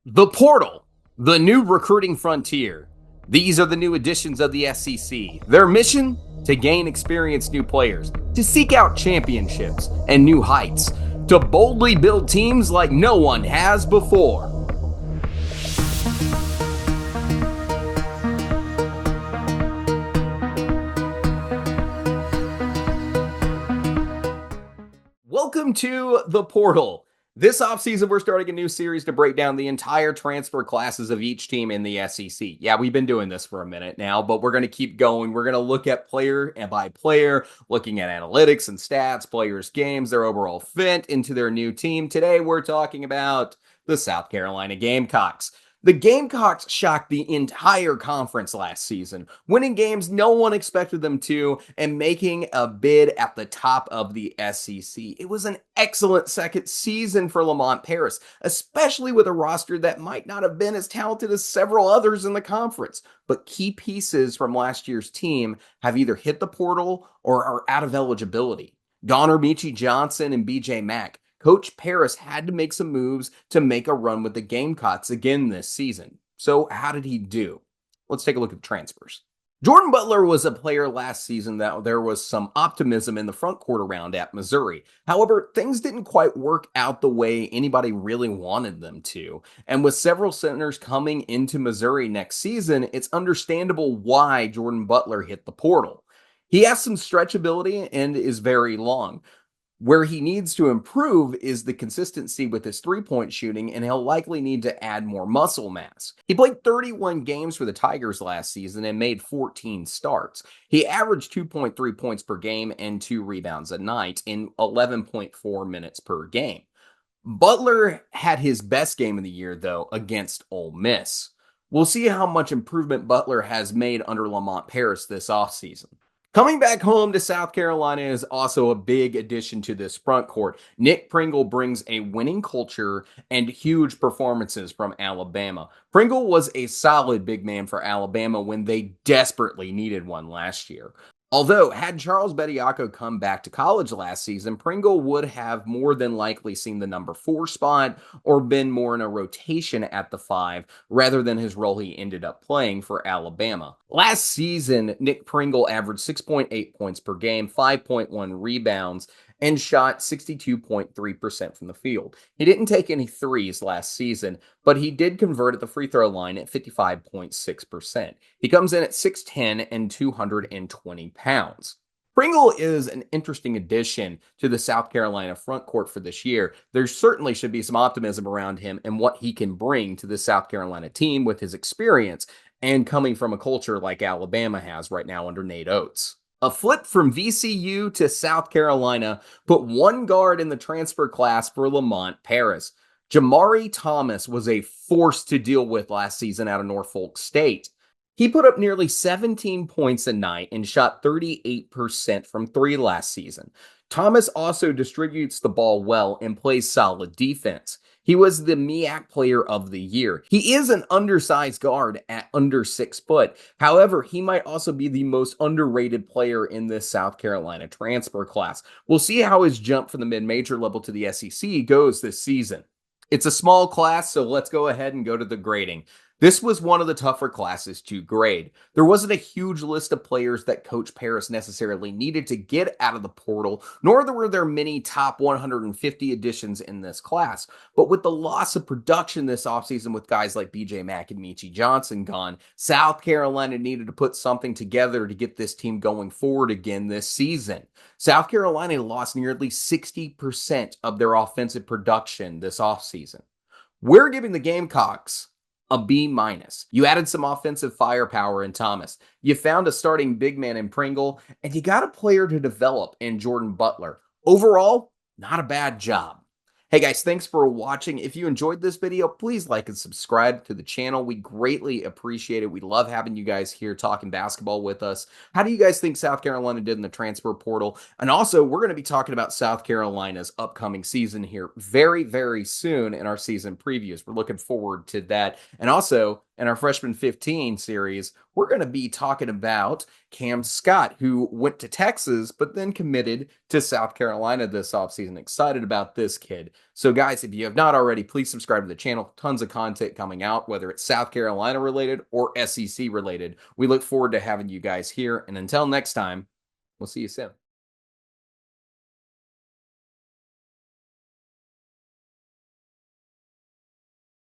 The portal, the new recruiting frontier. These are the new additions of the SEC. Their mission? To gain experienced new players, to seek out championships and new heights, to boldly build teams like no one has before. Welcome to the portal. This offseason, we're starting a new series to break down the entire transfer classes of each team in the SEC. Yeah, we've been doing this for a minute now, but we're going to keep going. We're going to look at player and by player, looking at analytics and stats, players' games, their overall fit into their new team. Today, we're talking about the South Carolina Gamecocks. The Gamecocks shocked the entire conference last season, winning games no one expected them to and making a bid at the top of the SEC. It was an excellent second season for Lamont Paris, especially with a roster that might not have been as talented as several others in the conference. But key pieces from last year's team have either hit the portal or are out of eligibility. Donner Meechie Johnson and BJ Mack. Coach Paris had to make some moves to make a run with the Gamecocks again this season. So how did he do? Let's take a look at the transfers. Jordan Butler was a player last season that there was some optimism in the front court around at Missouri. However, things didn't quite work out the way anybody really wanted them to. And with several centers coming into Missouri next season, it's understandable why Jordan Butler hit the portal. He has some stretchability and is very long. Where he needs to improve is the consistency with his three-point shooting, and he'll likely need to add more muscle mass. He played 31 games for the Tigers last season and made 14 starts. He averaged 2.3 points per game and 2 rebounds a night in 11.4 minutes per game. Butler had his best game of the year, though, against Ole Miss. We'll see how much improvement Butler has made under Lamont Paris this offseason. Coming back home to South Carolina is also a big addition to this front court. Nick Pringle brings a winning culture and huge performances from Alabama. Pringle was a solid big man for Alabama when they desperately needed one last year. Although, had Charles Bediako come back to college last season, Pringle would have more than likely seen the number 4 spot or been more in a rotation at the 5 rather than his role he ended up playing for Alabama. Last season, Nick Pringle averaged 6.8 points per game, 5.1 rebounds, and shot 62.3% from the field. He didn't take any threes last season, but he did convert at the free throw line at 55.6%. He comes in at 6'10 and 220 pounds. Pringle is an interesting addition to the South Carolina front court for this year. There certainly should be some optimism around him and what he can bring to the South Carolina team with his experience and coming from a culture like Alabama has right now under Nate Oates. A flip from VCU to South Carolina put one guard in the transfer class for Lamont Paris. Jamari Thomas was a force to deal with last season out of Norfolk State. He put up nearly 17 points a night and shot 38% from 3 last season. Thomas also distributes the ball well and plays solid defense. He was the MEAC player of the year. He is an undersized guard at under 6 foot. However, he might also be the most underrated player in this South Carolina transfer class. We'll see how his jump from the mid-major level to the SEC goes this season. It's a small class, so let's go ahead and go to the grading. This was one of the tougher classes to grade. There wasn't a huge list of players that Coach Paris necessarily needed to get out of the portal, nor were there many top 150 additions in this class. But with the loss of production this offseason with guys like BJ Mack and Meechie Johnson gone, South Carolina needed to put something together to get this team going forward again this season. South Carolina lost nearly 60% of their offensive production this offseason. We're giving the Gamecocks a B minus. You added some offensive firepower in Thomas. You found a starting big man in Pringle, and you got a player to develop in Jordan Butler. Overall, not a bad job. Hey guys, thanks for watching. If you enjoyed this video, please like and subscribe to the channel. We greatly appreciate it. We love having you guys here talking basketball with us. How do you guys think South Carolina did in the transfer portal? And also, we're going to be talking about South Carolina's upcoming season here very, very soon in our season previews. We're looking forward to that. And also, in our Freshman 15 series, we're going to be talking about Cam Scott, who went to Texas, but then committed to South Carolina this offseason. Excited about this kid. So, guys, if you have not already, please subscribe to the channel. Tons of content coming out, whether it's South Carolina related or SEC related. We look forward to having you guys here. And until next time, we'll see you soon.